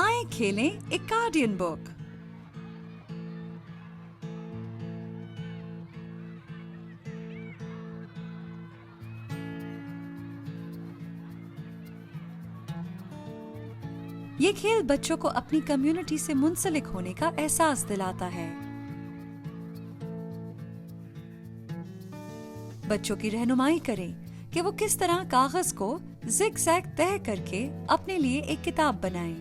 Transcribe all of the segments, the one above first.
آئیں کھیلیں ایکارڈین بک۔ یہ کھیل بچوں کو اپنی کمیونٹی سے منسلک ہونے کا احساس دلاتا ہے۔ بچوں کی رہنمائی کریں کہ وہ کس طرح کاغذ کو زگ زیگ طے کر کے اپنے لیے ایک کتاب بنائیں۔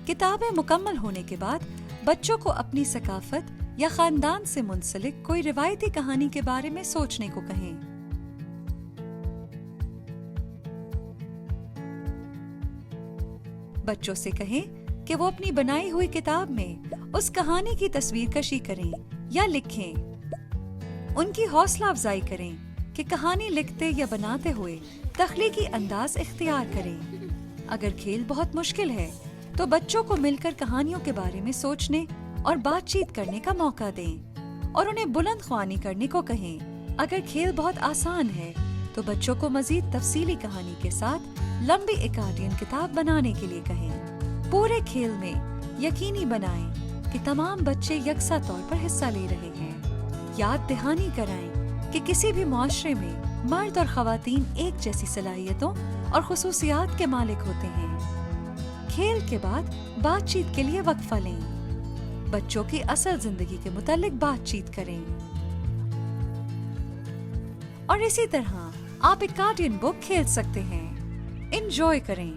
کتابیں مکمل ہونے کے بعد بچوں کو اپنی ثقافت یا خاندان سے منسلک کوئی روایتی کہانی کے بارے میں سوچنے کو کہیں۔ بچوں سے کہیں کہ وہ اپنی بنائی ہوئی کتاب میں اس کہانی کی تصویر کشی کریں یا لکھیں۔ ان کی حوصلہ افزائی کریں کہ کہانی لکھتے یا بناتے ہوئے تخلیقی انداز اختیار کریں۔ اگر کھیل بہت مشکل ہے تو بچوں کو مل کر کہانیوں کے بارے میں سوچنے اور بات چیت کرنے کا موقع دیں اور انہیں بلند خوانی کرنے کو کہیں۔ اگر کھیل بہت آسان ہے تو بچوں کو مزید تفصیلی کہانی کے ساتھ لمبی ایکارڈین کتاب بنانے کے لیے کہیں۔ پورے کھیل میں یقینی بنائیں کہ تمام بچے یکساں طور پر حصہ لے رہے ہیں۔ یاد دہانی کرائیں کہ کسی بھی معاشرے میں مرد اور خواتین ایک جیسی صلاحیتوں اور خصوصیات کے مالک ہوتے ہیں۔ کھیل کے بعد بات چیت کے لیے وقفہ لیں۔ بچوں کی اصل زندگی کے متعلق بات چیت کریں۔ اور اسی طرح آپ ایکارڈین بک کھیل سکتے ہیں۔ انجوائے کریں۔